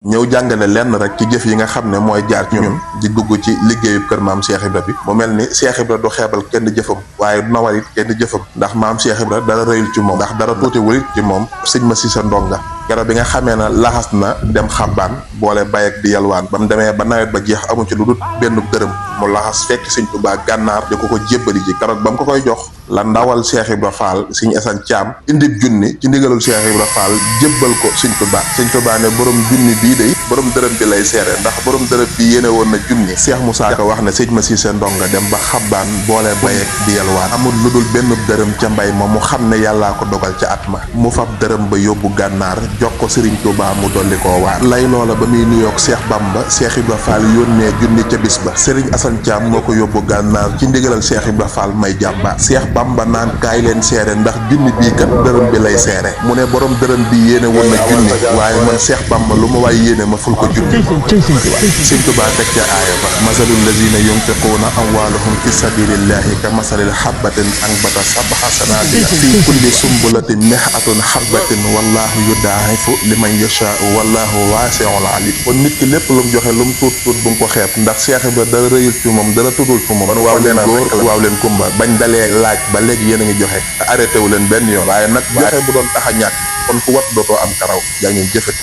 ñëw jàngale lenn rek ci jëf yi nga xam ne mooy jaar ci ñun di dugg ci liggéeyub kër maam Cheikh Ibra bi mu mel ni Cheikh Ibra du xeebal kenn jëfam waaye du nawal it kenn jëfam ndax maam Cheikh Ibra dara rëyul ci moom ndax dara tuutiwul it ci moom sëñ ma si sa ndonga keroog bi nga xamee na laxas na dem xabbaan boole bay ak di yalwaan ba mu demee ba nawet ba jeex amu ci lu dul benn dërëm mu laxas fekk sëñ Tuubaa gànnaar di ko jébbali ji keroog ba mu ko koy jox la ndawal Cheikh Ibra Fall sëñ Asan Caam indib junni ci ndigalul Cheikh Ibra Fall jébbal ko sëñ Tuubaa ne borom junni bii day borom dërëm bi lay seere ndax borom dërëm bi yéene woon na junni Cheikh Moussa Ka wax ne sëñ ma si sa ndonga dem ba xabbaan boole bay ak di yalwaan amul lu dul benn dërëm ca mbay ma mu xam ne yàllaa ko dogal ca at ma mu fab dërëm ba yóbbu gànnaar jox ko Serigne Touba mu dolli koo waar lay loola ba muy nuyoog Cheikh Bamba Cheikh Ibra Fall yónnee junni ca bis ba Serigne Assane Thiam moo ko yóbbu gànnaar ci ndigalal Cheikh Ibra Fall may jàmba Cheikh Bamba naan kaay leen seere ndax junni bii kat dërëm bi lay seere mu ne borom dërëm bi yéene woon na junni waaye man Cheikh Bamba lu ma waay yéene ma ful ko junni Serigne Touba teg ca aaya ba masalul lazina yunfiquuna amwaalahum fi sabilillahi ka masalil habbatin anbata sab'a sanabila fi kulli sumbulatin mi'atun habbatin wallahu yudaa'ifu liman yashaa'u wallahu waasi'un aliim kon nit ki lépp lu mu joxe lu mu tuut tuut bu nga ko xeeb ndax Cheikh Ibra dara rëyul ci moom dara tuutul fu moom kon waaw leen góor waaw leen kumba bañ dalee laaj ba léegi yéen a ngi joxe te arrêté wu leen benn yoon waaye nag joxe bu doon tax a ñàkk kon ku wat dootoo am karaw yaa ngeen jëfati